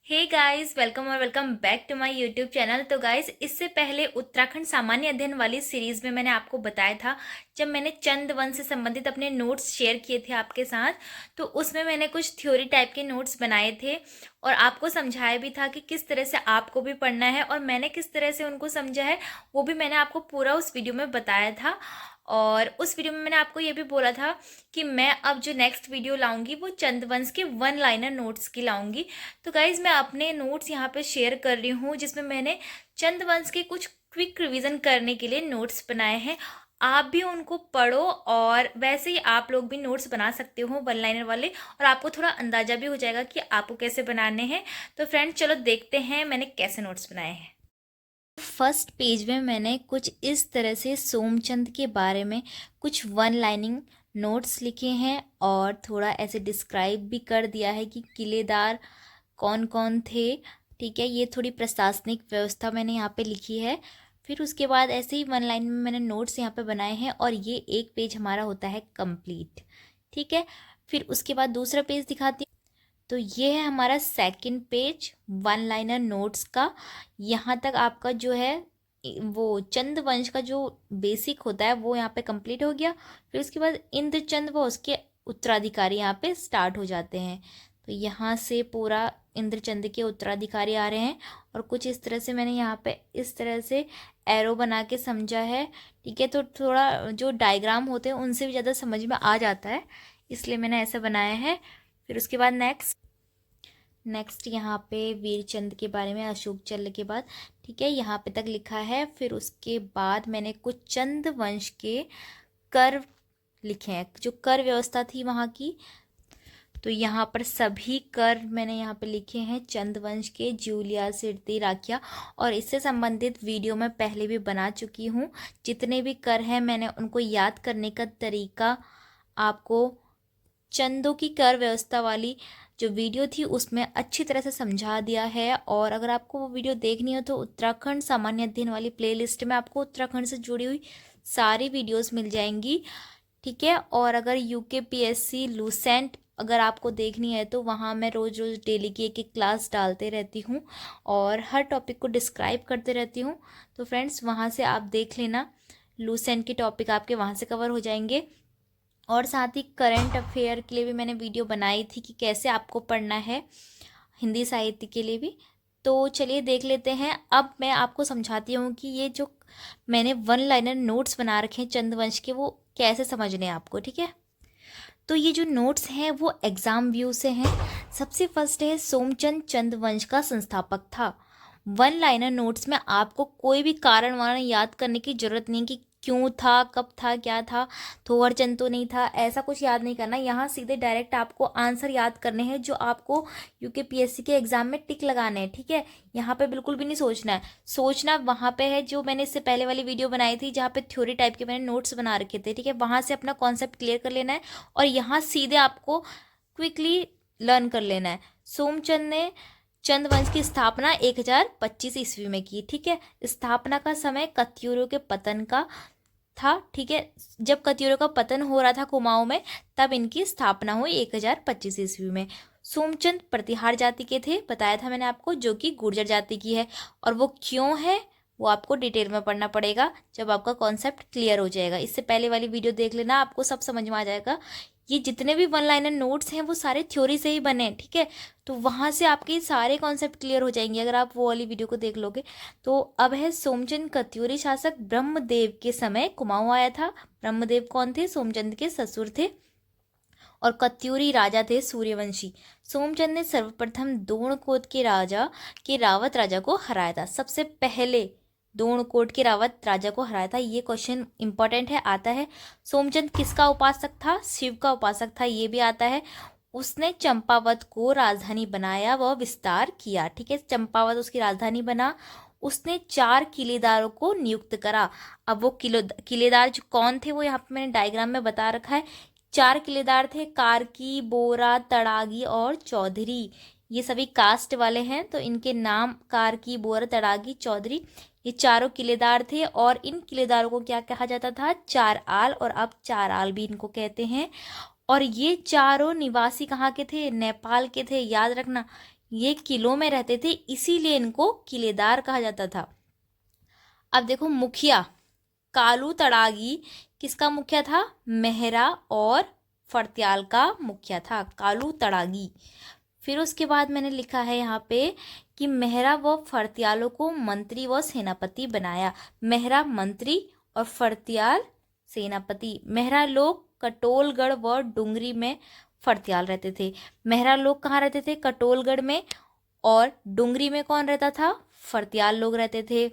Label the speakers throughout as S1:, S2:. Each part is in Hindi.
S1: हे गाइस, वेलकम और welcome back to my YouTube channel. तो गाइस, इससे पहले उत्तराखंड सामान्य अध्ययन वाली सीरीज़ में मैंने आपको बताया था, जब मैंने चंद वन से संबंधित अपने नोट्स शेयर किए थे आपके साथ, तो उसमें मैंने कुछ थ्योरी टाइप के नोट्स बनाए थे और आपको समझाया भी था कि किस तरह से आपको भी पढ़ना है और मैंने किस तरह से उनको समझा है, वो भी मैंने आपको पूरा उस वीडियो में बताया था। और उस वीडियो में मैंने आपको ये भी बोला था कि मैं अब जो नेक्स्ट वीडियो लाऊंगी वो चंद वंश के वन लाइनर नोट्स की लाऊंगी। तो गाइज़, मैं अपने नोट्स यहाँ पे शेयर कर रही हूँ, जिसमें मैंने चंद वंश के कुछ क्विक रिवीजन करने के लिए नोट्स बनाए हैं। आप भी उनको पढ़ो और वैसे ही आप लोग भी नोट्स बना सकते हो वन लाइनर वाले, और आपको थोड़ा अंदाज़ा भी हो जाएगा कि आपको कैसे बनाने हैं। तो फ्रेंड्स, चलो देखते हैं मैंने कैसे नोट्स बनाए हैं। फर्स्ट पेज में मैंने कुछ इस तरह से सोमचंद के बारे में कुछ वन लाइनिंग नोट्स लिखे हैं और थोड़ा ऐसे डिस्क्राइब भी कर दिया है कि किलेदार कौन कौन थे। ठीक है, ये थोड़ी प्रशासनिक व्यवस्था मैंने यहाँ पे लिखी है। फिर उसके बाद ऐसे ही वन लाइन में मैंने नोट्स यहाँ पे बनाए हैं और ये एक पेज हमारा होता है कंप्लीट। ठीक है, फिर उसके बाद दूसरा पेज दिखाती हूँ। तो ये है हमारा second page one liner notes का। यहाँ तक आपका जो है वो चंद वंश का जो बेसिक होता है वो यहाँ पे कंप्लीट हो गया। फिर उसके बाद इंद्रचंद व उसके उत्तराधिकारी यहाँ पे स्टार्ट हो जाते हैं। तो यहाँ से पूरा इंद्रचंद के उत्तराधिकारी आ रहे हैं और कुछ इस तरह से मैंने यहाँ पे इस तरह से एरो बना के समझा है। ठीक है, तो थोड़ा जो डायग्राम होते हैं उनसे भी ज़्यादा समझ में आ जाता है, इसलिए मैंने ऐसा बनाया है। फिर उसके बाद नेक्स्ट यहाँ पे वीरचंद के बारे में, अशोक चल के बाद। ठीक है, यहाँ पे तक लिखा है। फिर उसके बाद मैंने कुछ चंद वंश के कर लिखे हैं, जो कर व्यवस्था थी वहाँ की। तो यहाँ पर सभी कर मैंने यहाँ पे लिखे हैं चंद वंश के, जूलिया, सिरती, राखिया। और इससे संबंधित वीडियो मैं पहले भी बना चुकी हूँ। जितने भी कर हैं मैंने उनको याद करने का तरीका आपको चंदों की कर व्यवस्था वाली जो वीडियो थी उसमें अच्छी तरह से समझा दिया है। और अगर आपको वो वीडियो देखनी हो तो उत्तराखंड सामान्य अध्ययन वाली प्लेलिस्ट में आपको उत्तराखंड से जुड़ी हुई सारी वीडियोस मिल जाएंगी। ठीक है, और अगर यूकेपीएससी लूसेंट अगर आपको देखनी है तो वहाँ मैं रोज़ रोज़ डेली की एक एक क्लास डालते रहती हूँ और हर टॉपिक को डिस्क्राइब करते रहती हूँ। तो फ्रेंड्स, वहाँ से आप देख लेना, लूसेंट के टॉपिक आपके वहाँ से कवर हो जाएंगे। और साथ ही करंट अफेयर के लिए भी मैंने वीडियो बनाई थी कि कैसे आपको पढ़ना है, हिंदी साहित्य के लिए भी। तो चलिए देख लेते हैं। अब मैं आपको समझाती हूँ कि ये जो मैंने वन लाइनर नोट्स बना रखे हैं चंदवंश के, वो कैसे समझने हैं आपको। ठीक है, तो ये जो नोट्स हैं वो एग्ज़ाम व्यू से हैं। सबसे फर्स्ट है, सोमचंद चंदवंश का संस्थापक था। वन लाइनर नोट्स में आपको कोई भी कारण वारण याद करने की ज़रूरत नहीं कि क्यों था, कब था, क्या था, थोहरचंद तो नहीं था, ऐसा कुछ याद नहीं करना। यहाँ सीधे डायरेक्ट आपको आंसर याद करने हैं जो आपको यूकेपीएससी के एग्ज़ाम में टिक लगाने हैं। ठीक है, यहाँ पे बिल्कुल भी नहीं सोचना है। सोचना वहाँ पे है जो मैंने इससे पहले वाली वीडियो बनाई थी जहाँ पे थ्योरी टाइप के मैंने नोट्स बना रखे थे। ठीक है, वहाँ से अपना कॉन्सेप्ट क्लियर कर लेना है और यहाँ सीधे आपको क्विकली लर्न कर लेना है। सोमचंद ने चंद वंश की स्थापना 1025 ईस्वी में की। ठीक है, स्थापना का समय कत्यूरों के पतन का था। ठीक है, जब कत्यूरों का पतन हो रहा था कुमाऊं में, तब इनकी स्थापना हुई 1025 ईस्वी में। सोमचंद प्रतिहार जाति के थे, बताया था मैंने आपको, जो कि गुर्जर जाति की है। और वो क्यों है वो आपको डिटेल में पढ़ना पड़ेगा जब आपका कॉन्सेप्ट क्लियर हो जाएगा। इससे पहले वाली वीडियो देख लेना, आपको सब समझ में आ जाएगा। ये जितने भी वन लाइनर नोट्स हैं वो सारे थ्योरी से ही बने हैं। ठीक है, तो वहाँ से आपके सारे कॉन्सेप्ट क्लियर हो जाएंगे अगर आप वो वाली वीडियो को देख लोगे। तो अब है, सोमचंद कत्यूरी शासक ब्रह्मदेव के समय कुमाऊं आया था। ब्रह्मदेव कौन थे? सोमचंद के ससुर थे। और कत्यूरी राजा थे सूर्यवंशी। सोमचंद ने सर्वप्रथम दोणकोट के राजा के रावत राजा को हराया था। सबसे पहले दोणकोट के रावत राजा को हराया था। ये क्वेश्चन इंपॉर्टेंट है, आता है। सोमचंद किसका उपासक था? शिव का उपासक था, ये भी आता है। उसने चंपावत को राजधानी बनाया व विस्तार किया। ठीक है, चंपावत उसकी राजधानी बना। उसने 4 किलेदारों को नियुक्त करा। अब वो किलेदार जो कौन थे वो यहाँ पे मैंने डायग्राम में बता रखा है। 4 किलेदार थे, कार्की, बोरा, तड़ागी और चौधरी। ये सभी कास्ट वाले हैं, तो इनके नाम कार्की, बोरा, तड़ागी, चौधरी, ये चारों किलेदार थे। और इन किलेदारों को क्या कहा जाता था? चार आल, और अब चार आल भी इनको कहते हैं। और ये चारों निवासी कहाँ के थे? नेपाल के थे, याद रखना। ये किलों में रहते थे, इसीलिए इनको किलेदार कहा जाता था। अब देखो मुखिया कालू तड़ागी किसका मुखिया था? मेहरा और फर्त्याल का मुखिया था कालू तड़ागी। फिर उसके बाद मैंने लिखा है यहाँ पे कि मेहरा व फर्त्यालों को मंत्री व सेनापति बनाया। मेहरा मंत्री और फर्त्याल सेनापति। मेहरा लोग कटोलगढ़ व डुंगरी में, फर्त्याल रहते थे। मेहरा लोग कहाँ रहते थे? कटोलगढ़ में। और डुंगरी में कौन रहता था? फर्त्याल लोग रहते थे।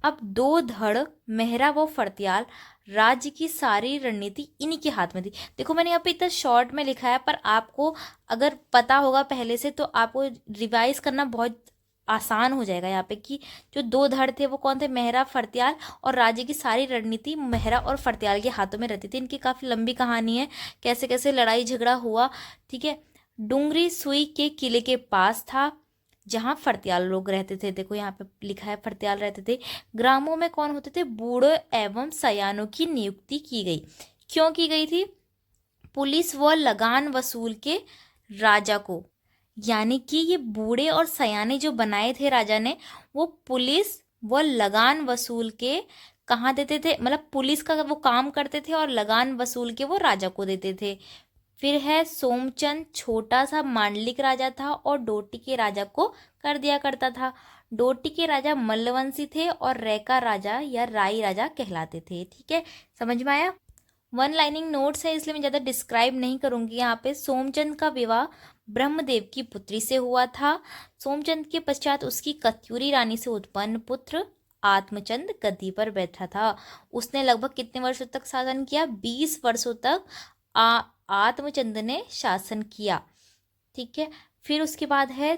S1: अब दो धड़ मेहरा व फर्त्याल, राज्य की सारी रणनीति इन्हीं के हाथ में थी। देखो मैंने यहाँ पे इतना शॉर्ट में लिखा है, पर आपको अगर पता होगा पहले से तो आपको रिवाइज करना बहुत आसान हो जाएगा। यहाँ पे कि जो दो धड़ थे वो कौन थे? मेहरा फर्त्याल, और राज्य की सारी रणनीति मेहरा और फर्त्याल के हाथों में रहती थी। इनकी काफ़ी लंबी कहानी है, कैसे कैसे लड़ाई झगड़ा हुआ। ठीक है। डुंगरी सुई के किले के पास था जहाँ फर्त्याल लोग रहते थे। देखो यहाँ पे लिखा है फर्त्याल रहते थे। ग्रामों में कौन होते थे? बूढ़े एवं सयानों की नियुक्ति की गई। क्यों की गई थी? पुलिस व लगान वसूल के राजा को, यानी कि ये बूढ़े और सयाने जो बनाए थे राजा ने, वो पुलिस व लगान वसूल के कहाँ देते थे? मतलब पुलिस का वो काम करते थे और लगान वसूल के वो राजा को देते थे। फिर है सोमचंद छोटा सा मांडलिक राजा था और डोटी के राजा को कर दिया करता था। डोटी के राजा मल्लवंशी थे और रैका राजा या राई राजा कहलाते थे। ठीक है, समझ में आया? वन लाइनिंग नोट्स है इसलिए मैं ज़्यादा डिस्क्राइब नहीं करूंगी। यहाँ पे सोमचंद का विवाह ब्रह्मदेव की पुत्री से हुआ था। सोमचंद के पश्चात उसकी कत्यूरी रानी से उत्पन्न पुत्र आत्मचंद गद्दी पर बैठा था। उसने लगभग कितने वर्षों तक शासन किया? 20 वर्षों तक आत्मचंद ने शासन किया। ठीक है। फिर उसके बाद है,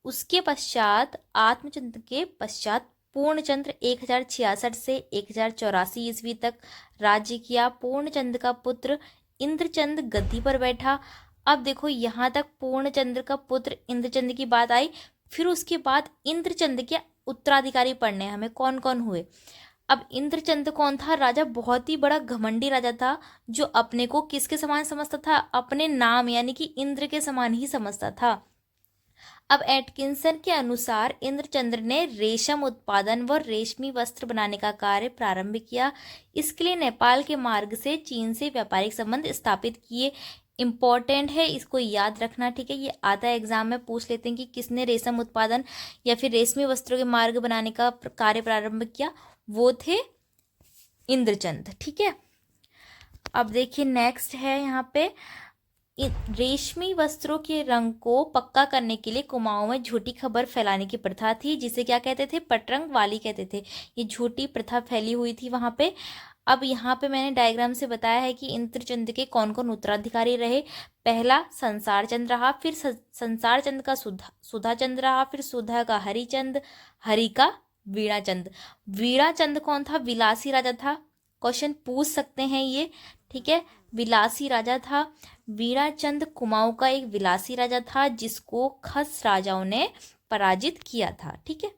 S1: उसके पश्चात आत्मचंद के पश्चात पूर्णचंद्र 1066 से 1084 ईस्वी तक राज्य किया। पूर्णचंद का पुत्र इंद्रचंद गद्दी पर बैठा। अब देखो यहाँ तक पूर्णचंद्र का पुत्र इंद्रचंद की बात आई। फिर उसके बाद इंद्रचंद के उत्तराधिकारी पढ़ने हमें कौन कौन हुए। अब इंद्रचंद कौन था? राजा बहुत ही बड़ा घमंडी राजा था, जो अपने को किसके समान समझता था? अपने नाम यानी कि इंद्र के समान ही समझता था। अब एटकिंसन के अनुसार इंद्रचंद्र ने रेशम उत्पादन व रेशमी वस्त्र बनाने का कार्य प्रारंभ किया। इसके लिए नेपाल के मार्ग से चीन से व्यापारिक संबंध स्थापित किए। इम्पॉर्टेंट है, इसको याद रखना। ठीक है, ये आता है एग्जाम में, पूछ लेते हैं कि किसने रेशम उत्पादन या फिर रेशमी वस्त्रों के मार्ग बनाने का कार्य प्रारंभ किया। वो थे इंद्रचंद। ठीक है। अब देखिए नेक्स्ट है यहाँ पे, रेशमी वस्त्रों के रंग को पक्का करने के लिए कुमाऊं में झूठी खबर फैलाने की प्रथा थी, जिसे क्या कहते थे? पटरंग वाली कहते थे। ये झूठी प्रथा फैली हुई थी वहाँ पे। अब यहाँ पे मैंने डायग्राम से बताया है कि इंद्रचंद के कौन कौन उत्तराधिकारी रहे। पहला संसार चंद रहा, फिर संसार चंद का सुधा चंद रहा, फिर सुधा का हरिचंद, हरि का वीणाचंद। वीणाचंद कौन था? विलासी राजा था। क्वेश्चन पूछ सकते हैं ये। ठीक है, विलासी राजा था। वीणाचंद कुमाऊं का एक विलासी राजा था जिसको खस राजाओं ने पराजित किया था। ठीक है।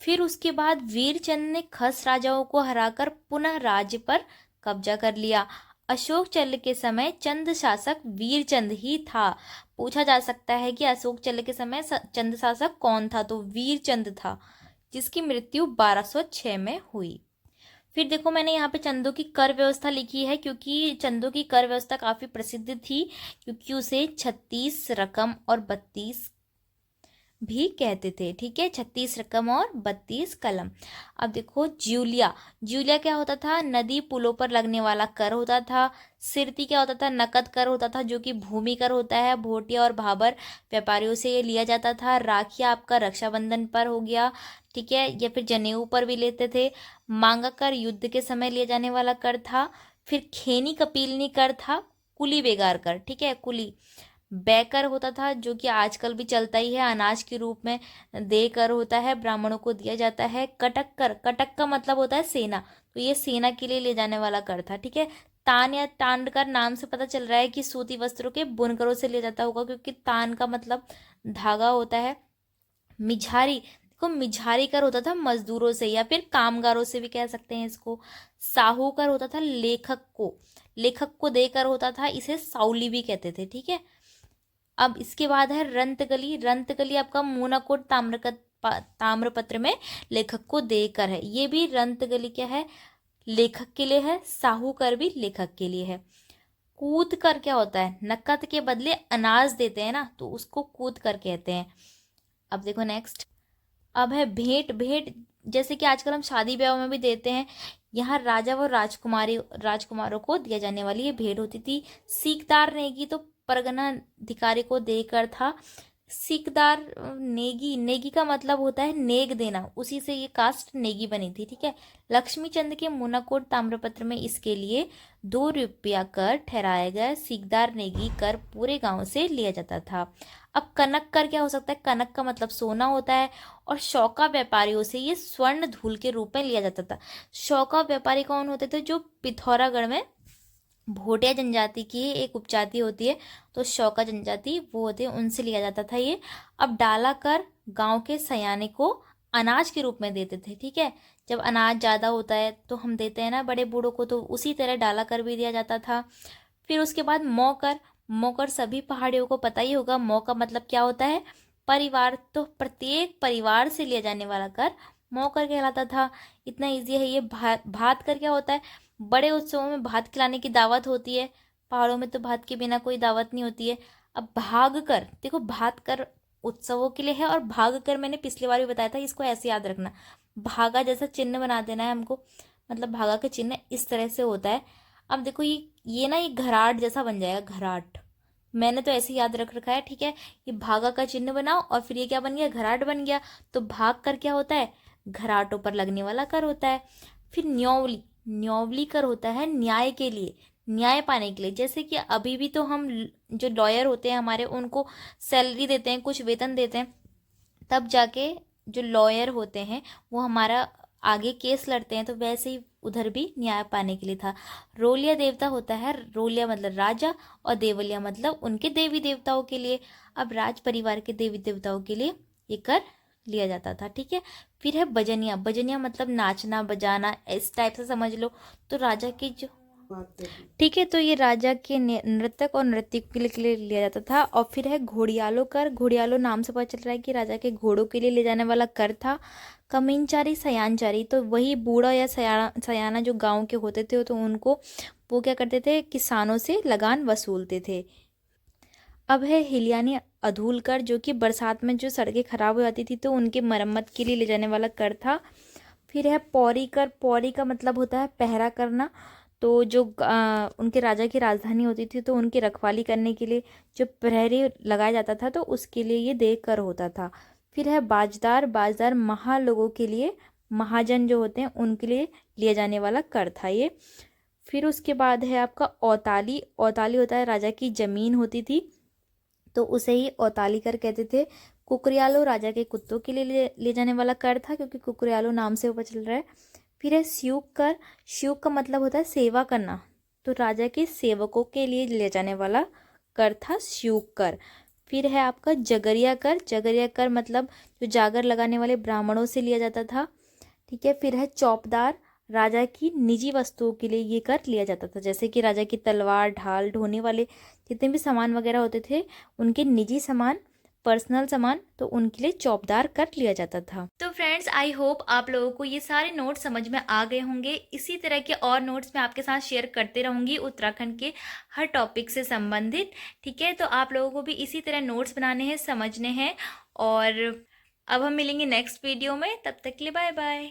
S1: फिर उसके बाद वीरचंद ने खस राजाओं को हराकर पुनः राज्य पर कब्जा कर लिया। अशोक चल्ल के समय चंद शासक वीरचंद ही था। पूछा जा सकता है कि अशोक चल्ल के समय चंद शासक कौन था? तो वीरचंद था, जिसकी मृत्यु 1206 में हुई। फिर देखो मैंने यहाँ पे चंदों की कर व्यवस्था लिखी है, क्योंकि चंदों की कर व्यवस्था काफ़ी प्रसिद्ध थी, क्योंकि उसे 36 रकम और 32 भी कहते थे। ठीक है, 36 रकम और 32 कलम। अब देखो ज्यूलिया, ज्यूलिया क्या होता था? नदी पुलों पर लगने वाला कर होता था। सिरती क्या होता था? नकद कर होता था, जो कि भूमि कर होता है। भोटिया और भाबर व्यापारियों से ये लिया जाता था। राखिया आपका रक्षाबंधन पर हो गया। ठीक है, या फिर जनेऊ पर भी लेते थे। मांगा कर युद्ध के समय लिया जाने वाला कर था। फिर खेनी कपीलनी कर था। कुली बेगार कर, ठीक है, कुली बैकर होता था, जो कि आजकल भी चलता ही है, अनाज के रूप में देकर होता है, ब्राह्मणों को दिया जाता है। कटक कर, कटक का मतलब होता है सेना, तो ये सेना के लिए ले जाने वाला कर था। ठीक है। तान या टांड कर नाम से पता चल रहा है कि सूती वस्त्रों के बुनकरों से लिया जाता होगा, क्योंकि तान का मतलब धागा होता है। मिझारी, देखो मिझारी कर होता था मजदूरों से या फिर कामगारों से भी कह सकते हैं इसको। साहूकर होता था लेखक को, लेखक को देकर होता था, इसे साउली भी कहते थे। ठीक है। अब इसके बाद है रंतगली। रंतगली आपका मूनाकोट ताम्रपत्र में लेखक को देकर है। ये भी रंतगली क्या है, लेखक के लिए है। साहूकर भी लेखक के लिए है। कूद कर क्या होता है, नकद के बदले अनाज देते हैं ना, तो उसको कूद कर कहते हैं। अब देखो नेक्स्ट, अब है भेंट। भेंट जैसे कि आजकल हम शादी ब्याह में भी देते हैं, यहाँ राजा व राजकुमारों को दिया जाने वाली ये भेंट होती थी। सीकदार नेगी तो परगना अधिकारी को देकर था। सीकदार नेगी, नेगी का मतलब होता है नेग देना, उसी से ये कास्ट नेगी बनी थी, ठीक है। लक्ष्मीचंद के मूनाकोट ताम्रपत्र में इसके लिए 2 रुपया कर ठहराया गया। सीकदार नेगी कर पूरे गांव से लिया जाता था। अब कनक कर क्या हो सकता है, कनक का मतलब सोना होता है, और शौका व्यापारियों से ये स्वर्ण धूल के रूप में लिया जाता था। शौका व्यापारी कौन होते थे, जो पिथौरागढ़ में भोटिया जनजाति की एक उपजाति होती है, तो शौका जनजाति वो होते हैं, उनसे लिया जाता था ये। अब डाला कर गांव के सयाने को अनाज के रूप में देते थे, ठीक है। जब अनाज ज़्यादा होता है तो हम देते हैं ना बड़े बूढ़ों को, तो उसी तरह डाला कर भी दिया जाता था। फिर उसके बाद मौकर। मौकर सभी पहाड़ियों को पता ही होगा, मौ का मतलब क्या होता है, परिवार। तो प्रत्येक परिवार से लिया जाने वाला कर मौकर कहलाता था। इतना इजी है ये। भात कर क्या होता है, बड़े उत्सवों में भात खिलाने की दावत होती है। पहाड़ों में तो भात के बिना कोई दावत नहीं होती है। अब भाग कर, देखो भात कर उत्सवों के लिए है, और भाग कर मैंने पिछली बार भी बताया था, इसको ऐसे याद रखना, भागा जैसा चिन्ह बना देना है हमको, मतलब भागा का चिन्ह इस तरह से होता है। अब देखो ये ना ये घराट जैसा बन जाएगा, घराट, मैंने तो ऐसे याद रख रखा है, ठीक है। ये भागा का चिन्ह बनाओ, और फिर ये क्या बन गया, घराट बन गया। तो भाग कर क्या होता है, घराटों पर लगने वाला कर होता है। फिर न्योवली। न्योवली कर होता है न्याय के लिए, न्याय पाने के लिए। जैसे कि अभी भी तो हम जो लॉयर होते हैं हमारे, उनको सैलरी देते हैं, कुछ वेतन देते हैं, तब जाके जो लॉयर होते हैं वो हमारा आगे केस लड़ते हैं, तो वैसे ही उधर भी न्याय पाने के लिए था। रोलिया देवता होता है, रोलिया मतलब राजा, और देवलिया मतलब उनके देवी देवताओं के लिए। अब राज परिवार के देवी देवताओं के लिए ये कर लिया जाता था, ठीक है। फिर है बजनिया। बजनिया मतलब नाचना बजाना, इस टाइप से समझ लो। तो राजा के जो, ठीक है, तो ये राजा के नृतक और नृत्यक के लिए लिया जाता था। और फिर है घोड़ियालो कर। घोड़ियालो नाम से पता चल रहा है कि राजा के घोड़ों के लिए ले जाने वाला कर था। कमीनचारी, सयानचारी, तो वही बूढ़ा या सयाना जो गांव के होते थे, तो उनको वो क्या करते थे, किसानों से लगान वसूलते थे। अब है हिलियानी अधूल कर, जो कि बरसात में जो सड़कें खराब हो जाती थी तो उनकी मरम्मत के लिए ले जाने वाला कर था। फिर है पौरी कर। पौरी का मतलब होता है पहरा करना। तो जो उनके राजा की राजधानी होती थी, तो उनकी रखवाली करने के लिए जो प्रहरी लगाया जाता था, तो उसके लिए ये दे कर होता था। फिर है बाजदार। बाजदार महा लोगों के लिए, महाजन जो होते हैं उनके लिए लिया जाने वाला कर था ये। फिर उसके बाद है आपका औताली। औताली होता है राजा की जमीन होती थी, तो उसे ही औताली कर कहते थे। कुकरियालो राजा के कुत्तों के लिए ले जाने वाला कर था, क्योंकि कुकरियालो नाम से ऊपर चल रहा है। फिर है स्यूक कर। स्यूक का मतलब होता है सेवा करना, तो राजा के सेवकों के लिए ले जाने वाला कर था स्यूक कर। फिर है आपका जगरिया कर। जगरिया कर मतलब जो जागर लगाने वाले ब्राह्मणों से लिया जाता था, ठीक है। फिर है चौपदार। राजा की निजी वस्तुओं के लिए ये कर लिया जाता था, जैसे कि राजा की तलवार, ढाल, ढोने वाले जितने भी सामान वगैरह होते थे, उनके निजी सामान, पर्सनल सामान, तो उनके लिए चौबदार कर लिया जाता था। तो फ्रेंड्स, आई होप आप लोगों को ये सारे नोट्स समझ में आ गए होंगे। इसी तरह के और नोट्स मैं आपके साथ शेयर करते रहूँगी उत्तराखंड के हर टॉपिक से संबंधित, ठीक है। तो आप लोगों को भी इसी तरह नोट्स बनाने हैं, समझने हैं। और अब हम मिलेंगे नेक्स्ट वीडियो में, तब तक के लिए बाय बाय।